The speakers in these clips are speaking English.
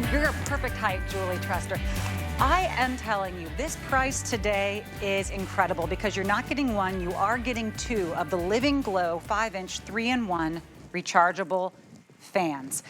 You're a perfect height, Julie Truster. I am telling you, this price today is incredible because you're not getting one, you are getting two of the Living Glow 5-inch 3-in-1 rechargeable fans.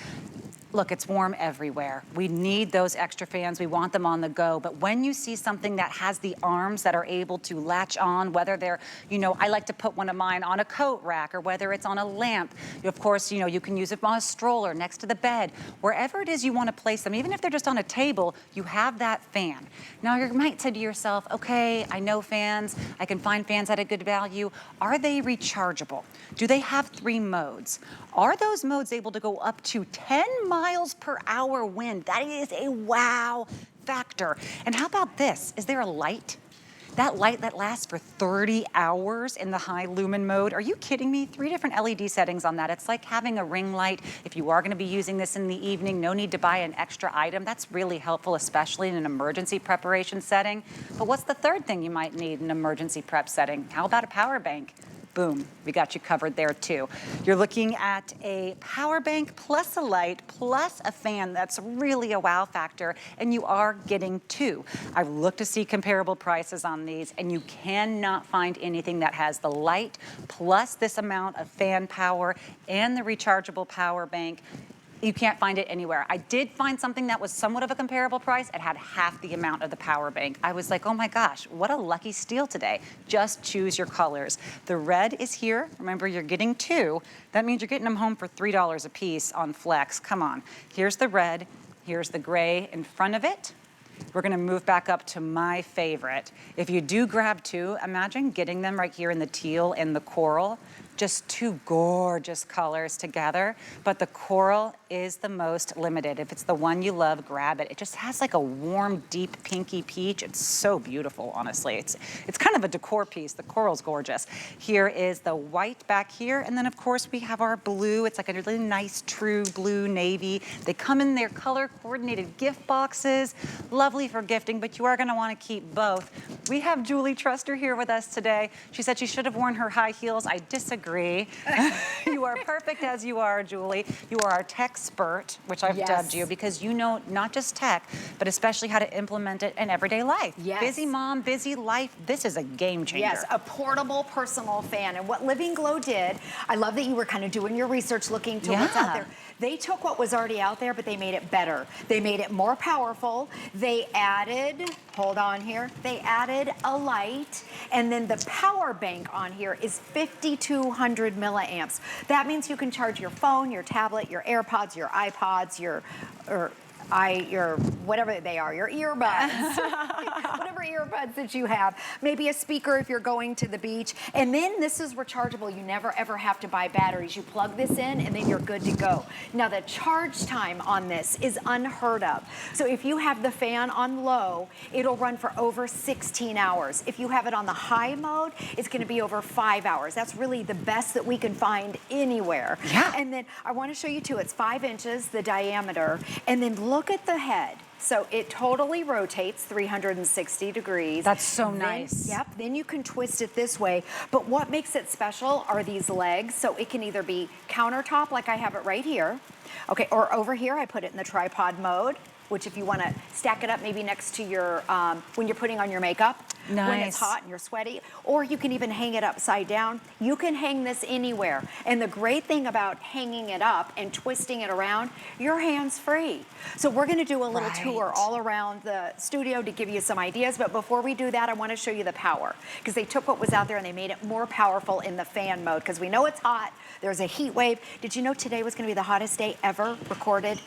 Look, it's warm everywhere. We need those extra fans. We want them on the go. But when you see something that has the arms that are able to latch on, whether they're, I like to put one of mine on a coat rack or whether it's on a lamp. Of course, you can use it on a stroller next to the bed. Wherever it is you want to place them, even if they're just on a table, you have that fan. Now, you might say to yourself, okay, I know fans. I can find fans at a good value. Are they rechargeable? Do they have 3 modes? Are those modes able to go up to 10 miles per hour wind? That is a wow factor. And how about this? Is there a light? That light that lasts for 30 hours in the high lumen mode. Are you kidding me? 3 different LED settings on that. It's like having a ring light. If you are gonna be using this in the evening, no need to buy an extra item. That's really helpful, especially in an emergency preparation setting. But what's the third thing you might need in an emergency prep setting? How about a power bank? Boom, we got you covered there too. You're looking at a power bank plus a light plus a fan. That's really a wow factor, and you are getting 2. I've looked to see comparable prices on these, and you cannot find anything that has the light plus this amount of fan power and the rechargeable power bank. You can't find it anywhere. I did find something that was somewhat of a comparable price. It had half the amount of the power bank. I was like, oh my gosh, what a lucky steal today. Just choose your colors. The red is here. Remember, you're getting 2. That means you're getting them home for $3 a piece on Flex. Come on. Here's the red. Here's the gray in front of it. We're gonna move back up to my favorite. If you do grab 2, imagine getting them right here in the teal and the coral. Just 2 gorgeous colors together, but the coral is the most limited. If it's the one you love, grab it. It just has like a warm, deep pinky peach. It's so beautiful, honestly. It's kind of a decor piece. The coral's gorgeous. Here is the white back here, and then of course we have our blue. It's like a really nice, true blue navy. They come in their color-coordinated gift boxes. Lovely for gifting, but you are gonna wanna keep both. We have Julie Truster here with us today. She said she should have worn her high heels. I disagree. You are perfect as you are, Julie. You are our tech expert, which I've dubbed you, because you know not just tech, but especially how to implement it in everyday life. Yes. Busy mom, busy life, this is a game changer. Yes, a portable personal fan. And what Living Glow did, I love that you were kind of doing your research looking to what's out there. They took what was already out there, but they made it better. They made it more powerful. They added, hold on here, they added a light, and then the power bank on here is 5,200 milliamps. That means you can charge your phone, your tablet, your AirPods, your iPods, your whatever they are, your earbuds, whatever earbuds that you have, maybe a speaker if you're going to the beach. And then this is rechargeable. You never ever have to buy batteries. You plug this in and then you're good to go. Now the charge time on this is unheard of. So if you have the fan on low, it'll run for over 16 hours. If you have it on the high mode, it's gonna be over 5 hours. That's really the best that we can find anywhere. Yeah. And then I wanna show you too, it's 5 inches, the diameter, and then look at the head. So it totally rotates 360 degrees. That's so nice. Yep, then you can twist it this way. But what makes it special are these legs. So it can either be countertop, like I have it right here. Okay, or over here, I put it in the tripod mode, which if you wanna stack it up maybe next to your, when you're putting on your makeup, when it's hot and you're sweaty, or you can even hang it upside down. You can hang this anywhere. And the great thing about hanging it up and twisting it around, your hands free. So we're gonna do a little tour all around the studio to give you some ideas, but before we do that, I wanna show you the power, because they took what was out there and they made it more powerful in the fan mode, because we know it's hot, there's a heat wave. Did you know today was gonna be the hottest day ever recorded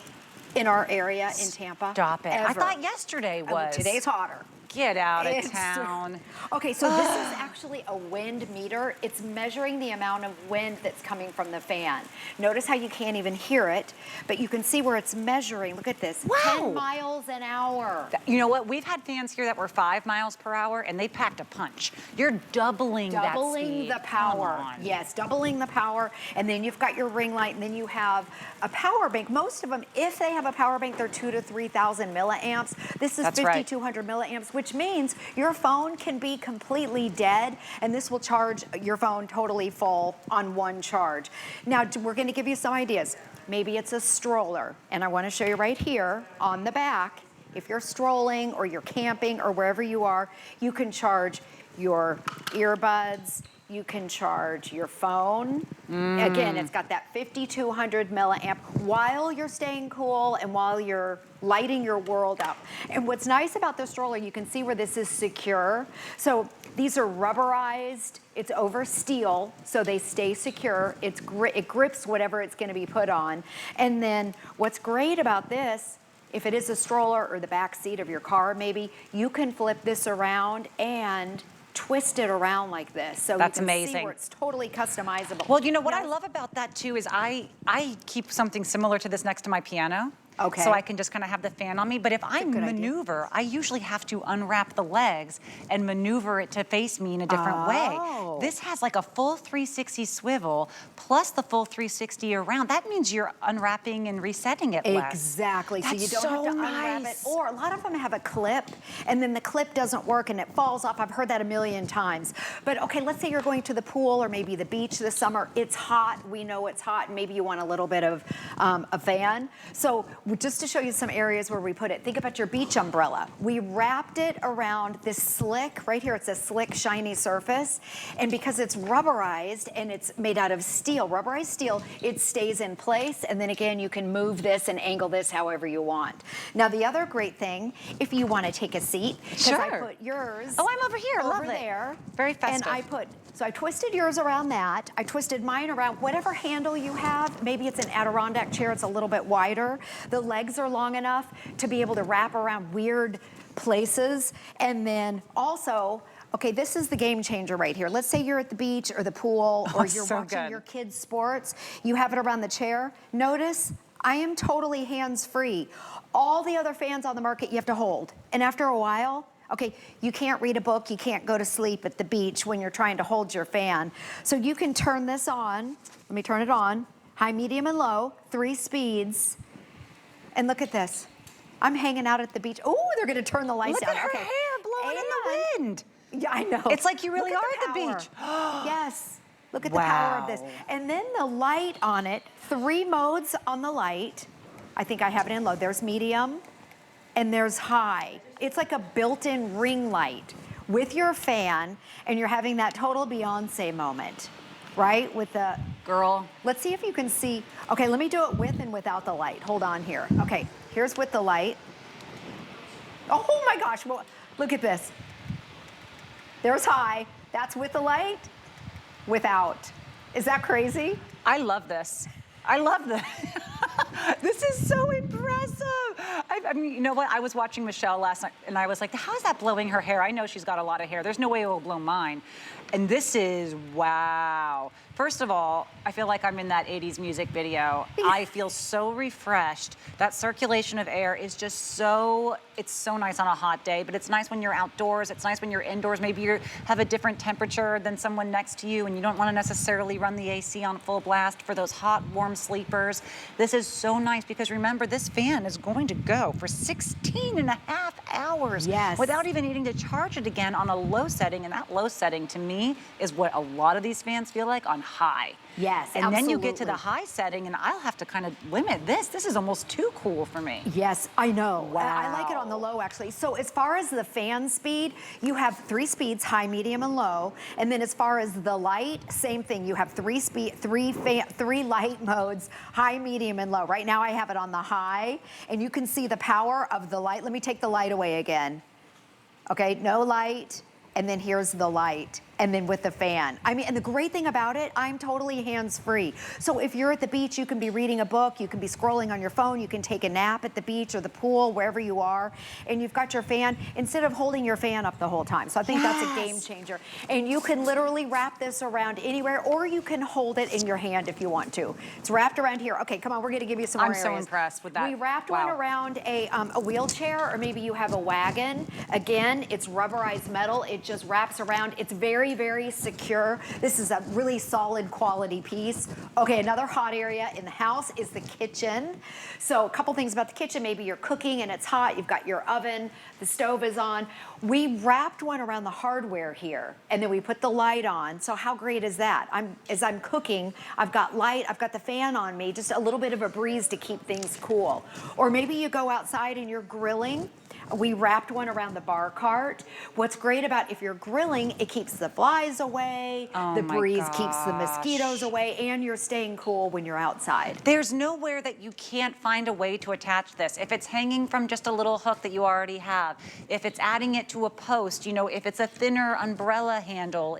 in our area in Tampa? Stop it. Ever. I thought yesterday was. Today's hotter. Get out of town. Okay, so this is actually a wind meter. It's measuring the amount of wind that's coming from the fan. Notice how you can't even hear it, but you can see where it's measuring. Look at this, 10 miles an hour. You know what? We've had fans here that were 5 miles per hour and they packed a punch. You're doubling that speed. Doubling the power. Yes, doubling the power. And then you've got your ring light, and then you have a power bank. Most of them, if they have a power bank, they're 2,000 to 3,000 milliamps. This is 5,200 milliamps, which means your phone can be completely dead, and this will charge your phone totally full on one charge. Now, we're gonna give you some ideas. maybe it's a stroller, and I wanna show you right here on the back, if you're strolling or you're camping or wherever you are, you can charge your earbuds, you can charge your phone. Again, it's got that 5,200 milliamp while you're staying cool and while you're lighting your world up. And what's nice about the stroller, you can see where this is secure. So these are rubberized, it's over steel, so they stay secure. It grips whatever it's gonna be put on. And then what's great about this, if it is a stroller or the back seat of your car maybe, you can flip this around and twist it around like this. So that's you can amazing. see where it's totally customizable. Well, you know what Now, I love about that too is I keep something similar to this next to my piano. Okay. So I can just kind of have the fan on me. But if I maneuver, I usually have to unwrap the legs and maneuver it to face me in a different way. This has like a full 360 swivel plus the full 360 around. That means you're unwrapping and resetting it less. Exactly. So you That's don't have to so unwrap it. nice. Or a lot of them have a clip and then the clip doesn't work and it falls off. I've heard that a million times. But okay, let's say you're going to the pool or maybe the beach this summer. It's hot. We know it's hot. And maybe you want a little bit of a fan. So just to show you some areas where we put it, think about your beach umbrella. We wrapped it around this slick, right here, it's a slick, shiny surface. And because it's rubberized and it's made out of steel, rubberized steel, it stays in place. And then again, you can move this and angle this however you want. Now, the other great thing, if you want to take a seat, because I put yours I'm over here, over there. Very festive. And so I twisted yours around that. I twisted mine around whatever handle you have. Maybe it's an Adirondack chair, it's a little bit wider. The legs are long enough to be able to wrap around weird places. And then also, okay, this is the game changer right here. Let's say you're at the beach or the pool or you're watching your kids' sports. You have it around the chair. Notice, I am totally hands-free. All the other fans on the market you have to hold. And after a while, okay, you can't read a book, you can't go to sleep at the beach when you're trying to hold your fan. So you can turn this on. Let me turn it on. High, medium, and low, 3 speeds. And look at this. I'm hanging out at the beach. Oh, they're gonna turn the lights down. Look at her hair blowing in the wind. Yeah, I know. It's like you really are at the beach. Yes. Look at the power of this. And then the light on it, 3 modes on the light. I think I have it in low. There's medium and there's high. It's like a built-in ring light with your fan, and you're having that total Beyonce moment, right? With the girl. Let's see if you can see. Okay, let me do it with and without the light. Hold on here. Okay, here's with the light. Oh my gosh, well, look at this. There's high. That's with the light, without. Is that crazy? I love this. I love this. This is so impressive. I mean, you know what? I was watching Michelle last night, and I was like, how is that blowing her hair? I know she's got a lot of hair. There's no way it will blow mine. And this is, wow. First of all, I feel like I'm in that 80s music video. I feel so refreshed. That circulation of air is just so, it's so nice on a hot day, but it's nice when you're outdoors. It's nice when you're indoors. Maybe you have a different temperature than someone next to you, and you don't want to necessarily run the AC on full blast for those hot, warm sleepers. This is so nice because remember, this fan is going to go for 16 and a half hours without even needing to charge it again on a low setting, and that low setting to me is what a lot of these fans feel like on high. Yes, and then you get to the high setting, and I'll have to kind of limit this. This is almost too cool for me. Yes, I know. Wow. I like it on the low, actually. So as far as the fan speed, you have 3 speeds, high, medium, and low. And then as far as the light, same thing. You have 3 light modes, high, medium, and low. Right now I have it on the high, and you can see the power of the light. Let me take the light away again. Okay, no light, and then here's the light. And then with the fan. I mean, and the great thing about it, I'm totally hands-free. So if you're at the beach, you can be reading a book, you can be scrolling on your phone, you can take a nap at the beach or the pool, wherever you are, and you've got your fan, instead of holding your fan up the whole time. So I think that's a game changer. And you can literally wrap this around anywhere, or you can hold it in your hand if you want to. It's wrapped around here. Okay, come on, we're gonna give you some more areas. I'm so impressed with that. We wrapped one around a wheelchair, or maybe you have a wagon. Again, it's rubberized metal. It just wraps around. It's very very, very secure. This is a really solid quality piece. Okay, another hot area in the house is the kitchen. So a couple things about the kitchen. Maybe you're cooking and it's hot. You've got your oven. The stove is on. We wrapped one around the hardware here, and then we put the light on. So how great is that? As I'm cooking, I've got light, I've got the fan on me, just a little bit of a breeze to keep things cool. Or maybe you go outside and you're grilling. We wrapped one around the bar cart. What's great about if you're grilling, it keeps the flies away, the breeze keeps the mosquitoes away, and you're staying cool when you're outside. There's nowhere that you can't find a way to attach this. If it's hanging from just a little hook that you already have, if it's adding it to a post, you know, if it's a thinner umbrella handle,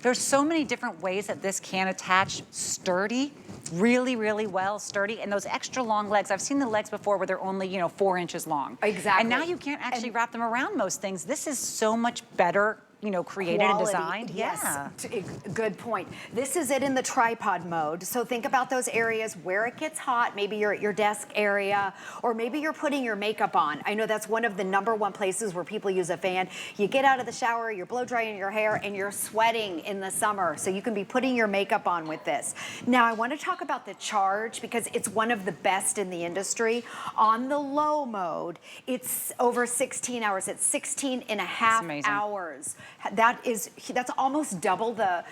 there's so many different ways that this can attach sturdy, really, really well, sturdy, and those extra long legs. I've seen the legs before where they're only, you know, 4 inches long. Exactly. And now you can't actually wrap them around most things. This is so much better, you know, created and designed. Yes, Yeah. good point. This is it in the tripod mode. So think about those areas where it gets hot. Maybe you're at your desk area, or maybe you're putting your makeup on. I know that's one of the #1 places where people use a fan. You get out of the shower, you're blow drying your hair, and you're sweating in the summer. So you can be putting your makeup on with this. Now I want to talk about the charge because it's one of the best in the industry. On the low mode, it's over 16 hours. It's 16 and a half hours. That's almost double the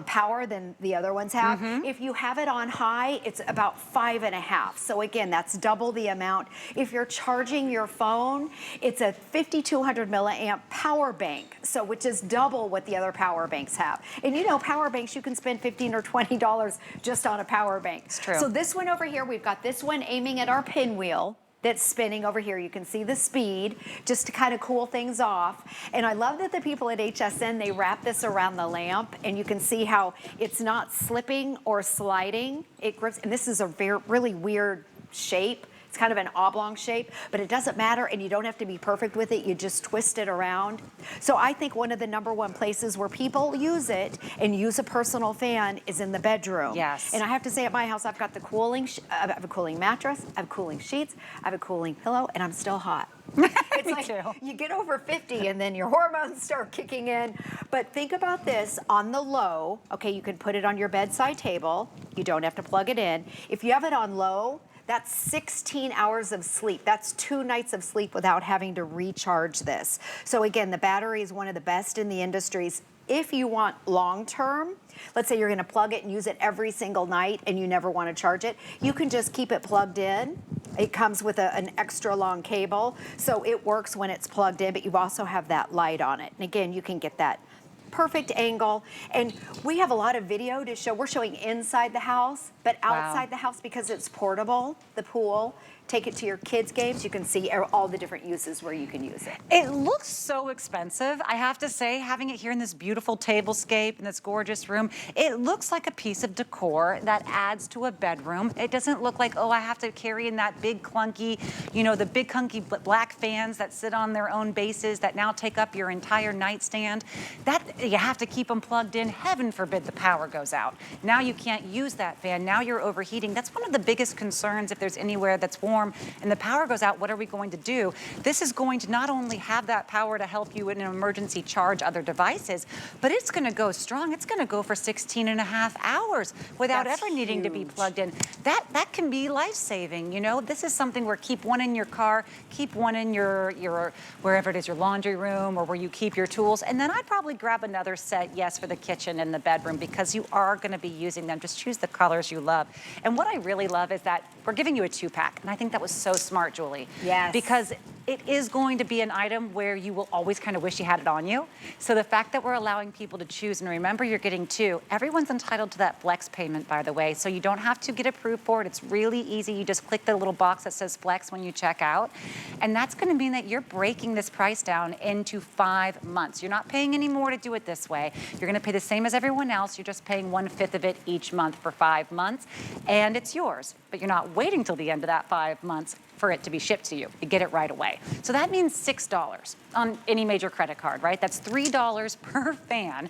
power than the other ones have. If you have it on high, it's about 5.5. So again, that's double the amount. If you're charging your phone, it's a 5,200 milliamp power bank, so which is double what the other power banks have. And you know, power banks, you can spend $15 or $20 just on a power bank. It's true. So this one over here, we've got this one aiming at our pinwheel that's spinning over here. You can see the speed just to kind of cool things off. And I love that the people at HSN, they wrap this around the lamp, and you can see how it's not slipping or sliding. It grips, and this is a really weird shape. It's kind of an oblong shape, but it doesn't matter, and you don't have to be perfect with it. You just twist it around. So I think one of the #1 places where people use it and use a personal fan is in the bedroom. Yes. And I have to say, at my house, I've got the I have a cooling mattress, I have cooling sheets, I have a cooling pillow, and I'm still hot. It's Me like too. you get over 50 and then your hormones start kicking in. But think about this on the low. Okay, you can put it on your bedside table. You don't have to plug it in. If you have it on low, that's 16 hours of sleep. That's 2 nights of sleep without having to recharge this. So again, the battery is one of the best in the industries. If you want long-term, let's say you're gonna plug it and use it every single night and you never wanna charge it, you can just keep it plugged in. It comes with an extra long cable, so it works when it's plugged in, but you also have that light on it. And again, you can get that perfect angle. And we have a lot of video to show. We're showing inside the house, but outside the house, because it's portable, the pool, take it to your kids' games, you can see all the different uses where you can use it. It looks so expensive, I have to say, having it here in this beautiful tablescape in this gorgeous room. It looks like a piece of decor that adds to a bedroom. It doesn't look like, oh, I have to carry in that big clunky, you know, the big clunky black fans that sit on their own bases that now take up your entire nightstand. That you have to keep them plugged in. Heaven forbid the power goes out. Now you can't use that fan. Now you're overheating. That's one of the biggest concerns if there's anywhere that's warm and the power goes out. What are we going to do? This is going to not only have that power to help you in an emergency charge other devices, but it's going to go strong. It's going to go for 16 and a half hours without ever needing to be plugged in. That can be life-saving, you know? This is something where keep one in your car, keep one in your wherever it is, your laundry room or where you keep your tools. And then I'd probably grab another set, yes, for the kitchen and the bedroom, because you are going to be using them. Just choose the colors you love. And what I really love is that we're giving you a 2-pack. And I think that was so smart, Julie. Yes. Because it is going to be an item where you will always kind of wish you had it on you. So the fact that we're allowing people to choose, and remember you're getting 2, everyone's entitled to that flex payment, by the way, so you don't have to get approved for it. It's really easy. You just click the little box that says flex when you check out. And that's gonna mean that you're breaking this price down into 5 months. You're not paying any more to do it this way. You're gonna pay the same as everyone else. You're just paying 1/5 of it each month for 5 months, and it's yours. But you're not waiting till the end of that 5 months for it to be shipped to you. You get it right away. So that means $6 on any major credit card, right? That's $3 per fan.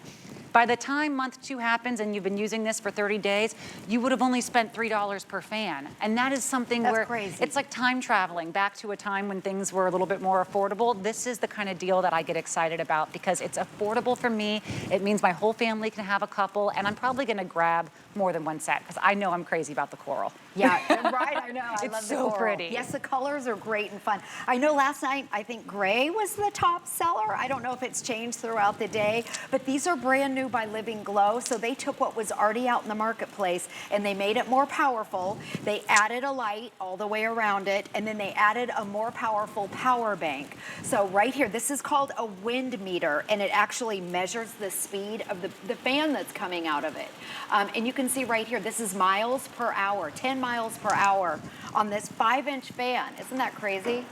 By the time month 2 happens and you've been using this for 30 days, you would have only spent $3 per fan. And that is something That's where crazy. it's like time traveling back to a time when things were a little bit more affordable. This is the kind of deal that I get excited about because it's affordable for me. It means my whole family can have a couple, and I'm probably gonna grab more than one set because I know I'm crazy about the coral. Yeah, right, I know. I It's love the so coral. pretty. Yes, the colors are great and fun. I know last night, I think gray was the top seller. I don't know if it's changed throughout the day, but these are brand new by Living Glow. So they took what was already out in the marketplace and they made it more powerful. They added a light all the way around it, and then they added a more powerful power bank. So right here, this is called a wind meter, and it actually measures the speed of the fan that's coming out of it. And you can see right here, this is miles per hour, 10 miles per hour on this 5-inch fan. Isn't that crazy?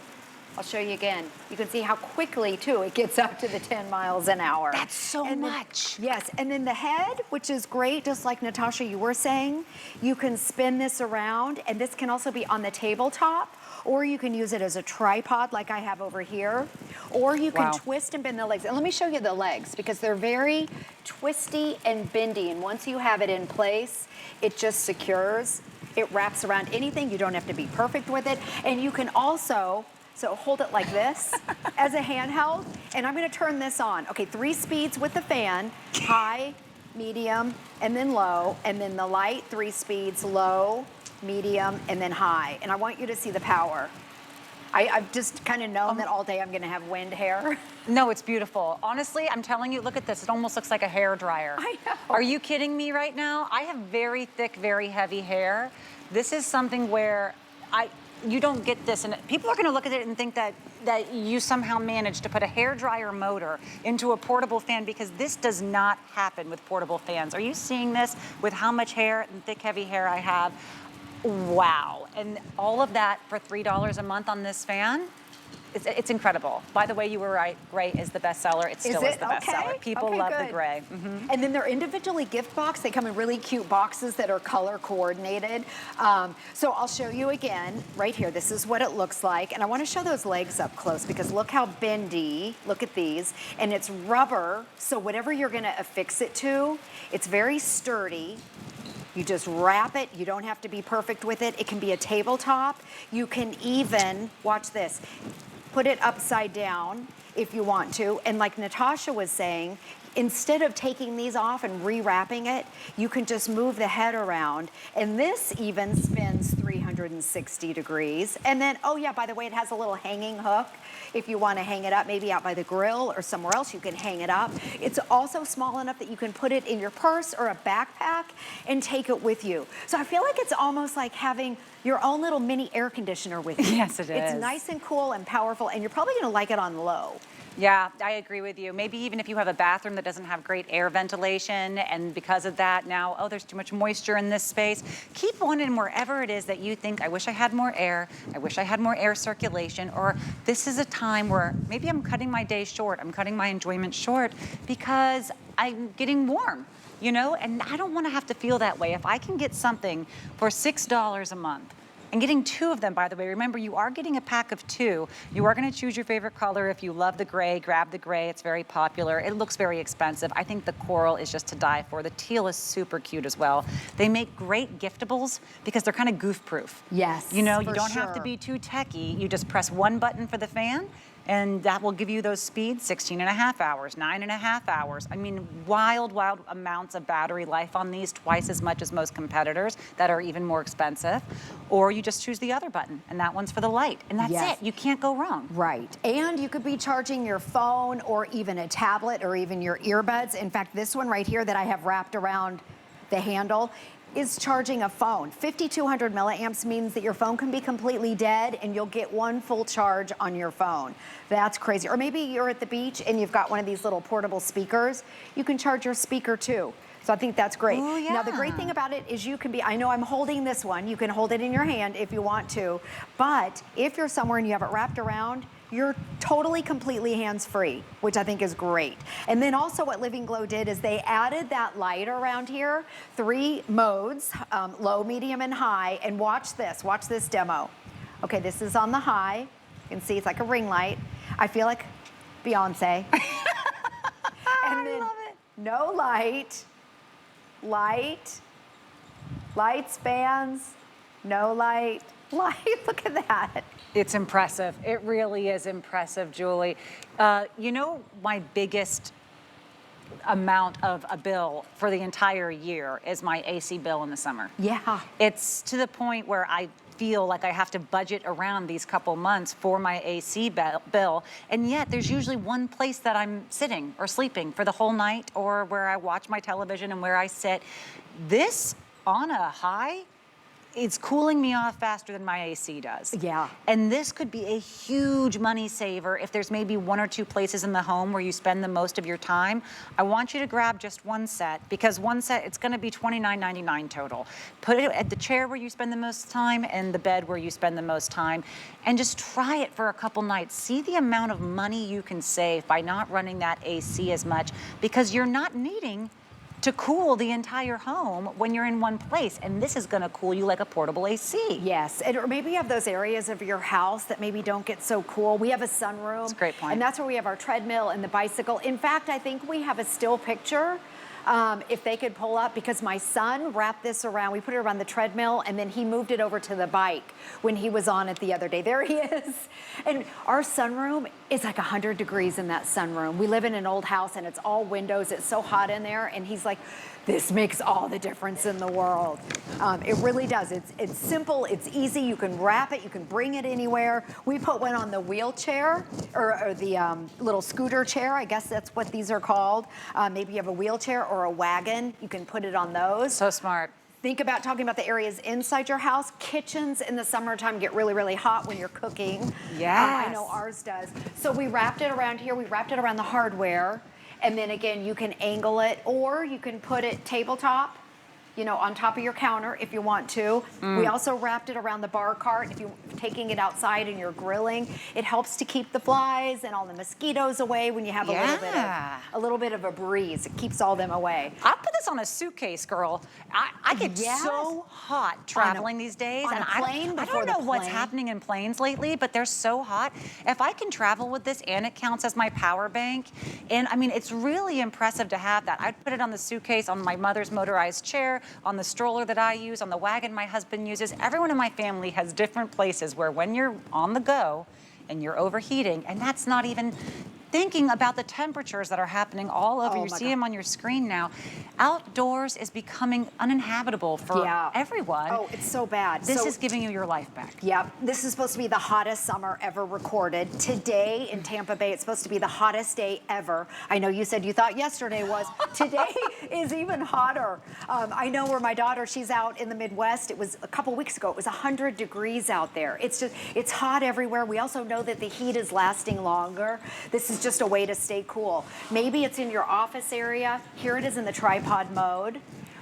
I'll show you again. You can see how quickly, too, it gets up to the 10 miles an hour. That's so much. Yes, and then the head, which is great, just like Natasha, you were saying, you can spin this around, and this can also be on the tabletop, or you can use it as a tripod like I have over here, or you can twist and bend the legs. And let me show you the legs, because they're very twisty and bendy, and once you have it in place, it just secures. It wraps around anything. You don't have to be perfect with it, and you can also hold it like this as a handheld, and I'm gonna turn this on. Okay, 3 speeds with the fan, high, medium, and then low, and then the light, 3 speeds, low, medium, and then high. And I want you to see the power. I've just kind of known that all day I'm gonna have wind hair. No, it's beautiful. Honestly, I'm telling you, look at this. It almost looks like a hair dryer. I know. Are you kidding me right now? I have very thick, very heavy hair. This is something where you don't get this, and people are going to look at it and think that you somehow managed to put a hairdryer motor into a portable fan, because this does not happen with portable fans. Are you seeing this with how much hair and thick, heavy hair I have? Wow. And all of that for $3 a month on this fan? It's incredible. By the way, you were right. Gray is the best seller. It still is the best seller. People love the gray. Mm-hmm. And then they're individually gift boxed. They come in really cute boxes that are color coordinated. So I'll show you again right here. This is what it looks like. And I want to show those legs up close, because look how bendy. Look at these. And it's rubber. So whatever you're going to affix it to, it's very sturdy. You just wrap it. You don't have to be perfect with it. It can be a tabletop. You can even, watch this, put it upside down if you want to. And like Natasha was saying, instead of taking these off and rewrapping it, you can just move the head around. And this even spins 360 degrees. And then, oh yeah, by the way, it has a little hanging hook. If you want to hang it up, maybe out by the grill or somewhere else, you can hang it up. It's also small enough that you can put it in your purse or a backpack and take it with you. So I feel like it's almost like having your own little mini air conditioner with you. Yes, it is. It's nice and cool and powerful, and you're probably going to like it on low. Yeah, I agree with you. Maybe even if you have a bathroom that doesn't have great air ventilation, and because of that now, oh, there's too much moisture in this space, keep one in wherever it is that you think, I wish I had more air, I wish I had more air circulation, or this is a time where maybe I'm cutting my day short, I'm cutting my enjoyment short because I'm getting warm, you know? And I don't want to have to feel that way. If I can get something for $6 a month, and getting 2 of them, by the way, remember, you are getting a pack of 2. You are going to choose your favorite color. If you love the gray, grab the gray. It's very popular. It looks very expensive. I think the coral is just to die for. The teal is super cute as well. They make great giftables because they're kind of goof-proof. Yes, you know, you don't have to be too techy. You just press one button for the fan, and that will give you those speeds, 16.5 hours, 9.5 hours. I mean, wild, wild amounts of battery life on these, twice as much as most competitors that are even more expensive. Or you just choose the other button, and that one's for the light, and that's it. You can't go wrong. Right, and you could be charging your phone or even a tablet or even your earbuds. In fact, this one right here that I have wrapped around the handle is charging a phone. 5,200 milliamps means that your phone can be completely dead and you'll get 1 full charge on your phone. That's crazy. Or maybe you're at the beach and you've got one of these little portable speakers. You can charge your speaker too. So I think that's great. Ooh, yeah. Now the great thing about it is you can be, I know I'm holding this one, you can hold it in your hand if you want to, but if you're somewhere and you have it wrapped around, you're totally, completely hands-free, which I think is great. And then also what Living Glow did is they added that light around here, 3 modes, low, medium, and high. And watch this demo. Okay, this is on the high. You can see it's like a ring light. I feel like Beyonce. I love it. no light, lights, fans, no light, light. Look at that. It's impressive. It really is impressive, Julie. You know, my biggest amount of a bill for the entire year is my AC bill in the summer. Yeah. It's to the point where I feel like I have to budget around these couple months for my AC bill, and yet there's usually one place that I'm sitting or sleeping for the whole night, or where I watch my television and where I sit. This on a high, it's cooling me off faster than my AC does. Yeah. And this could be a huge money saver if there's maybe one or two places in the home where you spend the most of your time. I want you to grab just one set, because one set, it's gonna be $29.99 total. Put it at the chair where you spend the most time and the bed where you spend the most time, and just try it for a couple nights. See the amount of money you can save by not running that AC as much, because you're not needing to cool the entire home when you're in one place. And this is gonna cool you like a portable AC. Yes, or maybe you have those areas of your house that maybe don't get so cool. We have a sunroom. That's a great point. And that's where we have our treadmill and the bicycle. In fact, I think we have a still picture, if they could pull up, because my son wrapped this around, we put it around the treadmill, and then he moved it over to the bike when he was on it the other day. There he is. And our sunroom is like 100 degrees in that sunroom. We live in an old house and it's all windows. It's so hot in there. And he's like, this makes all the difference in the world. It really does. It's simple, it's easy. You can wrap it, you can bring it anywhere. We put one on the wheelchair, or the little scooter chair. I guess that's what these are called. Maybe you have a wheelchair or a wagon. You can put it on those. So smart. Think about talking about the areas inside your house. Kitchens in the summertime get really, really hot when you're cooking. Yes. I know ours does. So we wrapped it around here. We wrapped it around the hardware. And then again, you can angle it, or you can put it tabletop, you know, on top of your counter if you want to. We also wrapped it around the bar cart. If you're taking it outside and you're grilling, it helps to keep the flies and all the mosquitoes away when you have a little bit of a breeze. It keeps all them away. I'll put this on a suitcase, girl. I get so hot traveling these days, on and a plane I before don't know the what's plane. happening in planes lately, but they're so hot. If I can travel with this and it counts as my power bank, and I mean, it's really impressive to have that. I'd put it on the suitcase, on my mother's motorized chair, on the stroller that I use, on the wagon my husband uses. Everyone in my family has different places where when you're on the go and you're overheating, and that's not even thinking about the temperatures that are happening all over. Oh You my see God. them on your screen now. Outdoors is becoming uninhabitable for everyone. Oh, it's so bad. This So- is giving you your life back. Yep, this is supposed to be the hottest summer ever recorded. Today in Tampa Bay, it's supposed to be the hottest day ever. I know you said you thought yesterday was. Today is even hotter. I know where my daughter, she's out in the Midwest. It was a couple weeks ago, it was 100 degrees out there. It's hot everywhere. We also know that the heat is lasting longer. This is just a way to stay cool. Maybe it's in your office area. Here it is in the tripod mode.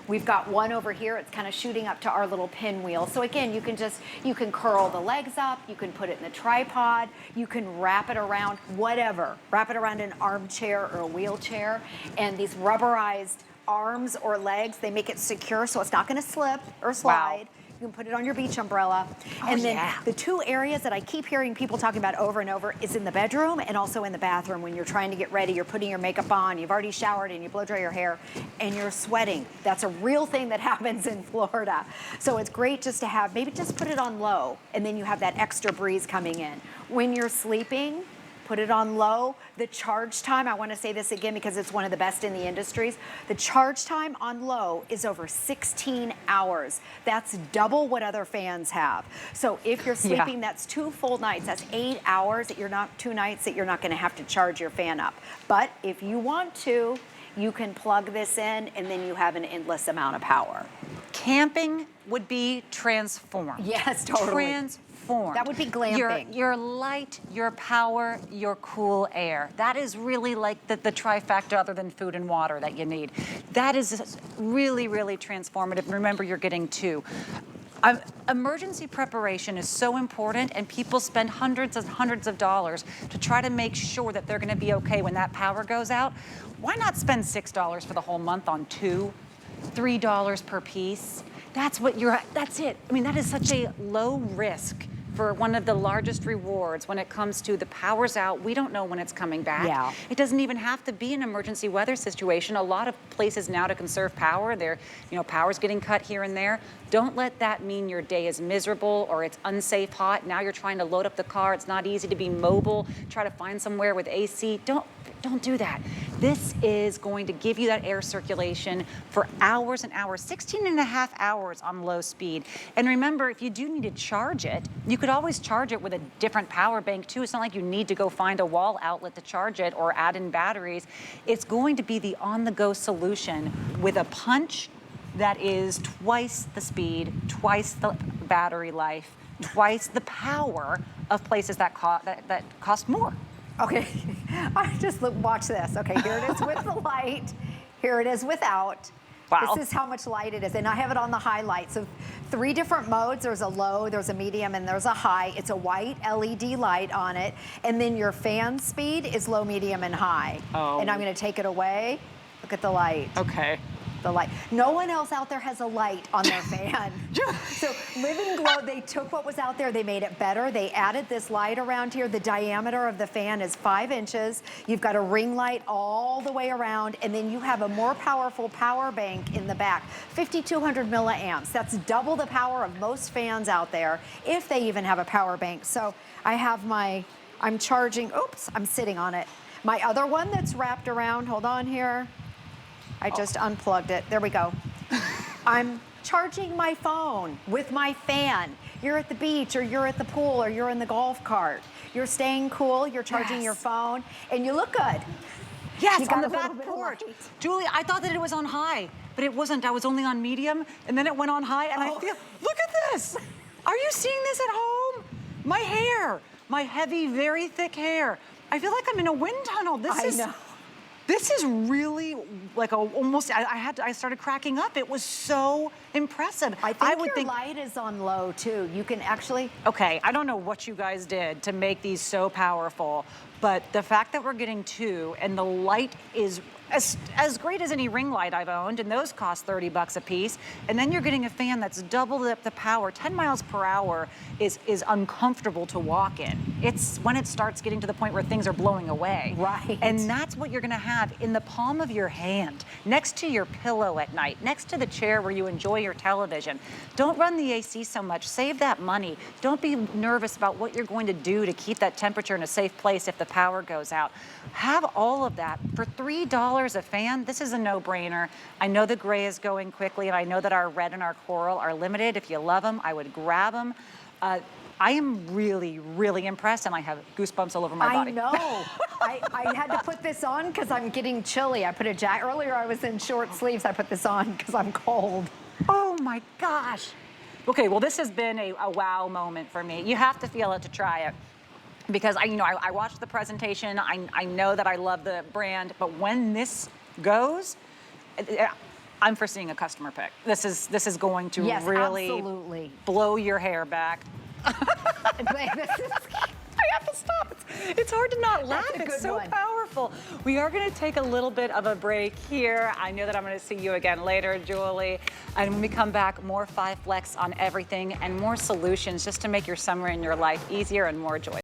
We've got one over here. It's kind of shooting up to our little pinwheel. So again, you can curl the legs up. You can put it in the tripod. You can wrap it around whatever. Wrap it around an armchair or a wheelchair. And these rubberized arms or legs, they make it secure so it's not going to slip or slide. Wow. You can put it on your beach umbrella. And then the two areas that I keep hearing people talking about over and over is in the bedroom and also in the bathroom. When you're trying to get ready, you're putting your makeup on, you've already showered and you blow dry your hair and you're sweating. That's a real thing that happens in Florida. So it's great just to have, maybe just put it on low and then you have that extra breeze coming in. When you're sleeping, put it on low. The charge time, I want to say this again because it's one of the best in the industries. The charge time on low is over 16 hours. That's double what other fans have. So if you're sleeping, that's 2 full nights. That's 8 hours that you're not, 2 nights that you're not going to have to charge your fan up. But if you want to, you can plug this in and then you have an endless amount of power. Camping would be transformed. Yes, totally. Transformed. That would be glamping. Your light, your power, your cool air. That is really like the trifecta other than food and water that you need. That is really, really transformative. Remember, you're getting 2. Emergency preparation is so important, and people spend hundreds and hundreds of dollars to try to make sure that they're going to be okay when that power goes out. Why not spend $6 for the whole month on 2, $3 per piece? That's it. I mean, that is such a low risk for one of the largest rewards when it comes to the power's out. We don't know when it's coming back. Yeah. It doesn't even have to be an emergency weather situation. A lot of places now to conserve power, power's getting cut here and there. Don't let that mean your day is miserable or it's unsafe hot. Now you're trying to load up the car. It's not easy to be mobile. Try to find somewhere with AC. Don't do that. This is going to give you that air circulation for hours and hours, 16 and a half hours on low speed. And remember, if you do need to charge it, you could always charge it with a different power bank too. It's not like you need to go find a wall outlet to charge it or add in batteries. It's going to be the on-the-go solution with a punch that is twice the speed, twice the battery life, twice the power of places that cost more. Okay, watch this. Okay, here it is with the light. Here it is without. Wow. This is how much light it is, and I have it on the highlight. So 3 different modes. There's a low, there's a medium, and there's a high. It's a white LED light on it, and then your fan speed is low, medium, and high. Oh. And I'm gonna take it away. Look at the light. Okay. The light. No one else out there has a light on their fan. So Living Glow, they took what was out there, they made it better. They added this light around here. The diameter of the fan is 5 inches. You've got a ring light all the way around, and then you have a more powerful power bank in the back, 5,200 milliamps. That's double the power of most fans out there, if they even have a power bank. So I have I'm charging, oops, I'm sitting on it. My other one that's wrapped around, hold on here. I just unplugged it. There we go. I'm charging my phone with my fan. You're at the beach, or you're at the pool, or you're in the golf cart. You're staying cool, you're charging your phone, and you look good. Yes, on the back porch. Julie, I thought that it was on high, but it wasn't. I was only on medium, and then it went on high, and I feel, look at this. Are you seeing this at home? My hair, my heavy, very thick hair. I feel like I'm in a wind tunnel. I know. This is really like almost, I started cracking up. It was so impressive. I would think your light is on low too. You can actually. Okay, I don't know what you guys did to make these so powerful, but the fact that we're getting 2 and the light is as great as any ring light I've owned, and those cost 30 bucks a piece. And then you're getting a fan that's double the power. 10 miles per hour is uncomfortable to walk in. It's when it starts getting to the point where things are blowing away. Right. And that's what you're gonna have in the palm of your hand, next to your pillow at night, next to the chair where you enjoy your television. Don't run the AC so much, save that money. Don't be nervous about what you're going to do to keep that temperature in a safe place if the power goes out. Have all of that for $3 a fan. This is a no-brainer. I know the gray is going quickly, and I know that our red and our coral are limited. If you love them, I would grab them. I am really, really impressed, and I have goosebumps all over my body. I know. I had to put this on because I'm getting chilly. I put a jacket. Earlier I was in short sleeves. I put this on because I'm cold. Oh my gosh. Okay, well, this has been a wow moment for me. You have to feel it to try it. Because I watched the presentation, I know that I love the brand, but when this goes, I'm foreseeing a customer pick. This is going to really absolutely blow your hair back. I have to stop. It's hard to not laugh. It's so powerful. We are going to take a little bit of a break here. I know that I'm going to see you again later, Julie. And when we come back, more 5 Flex on everything and more solutions just to make your summer and your life easier and more joyful.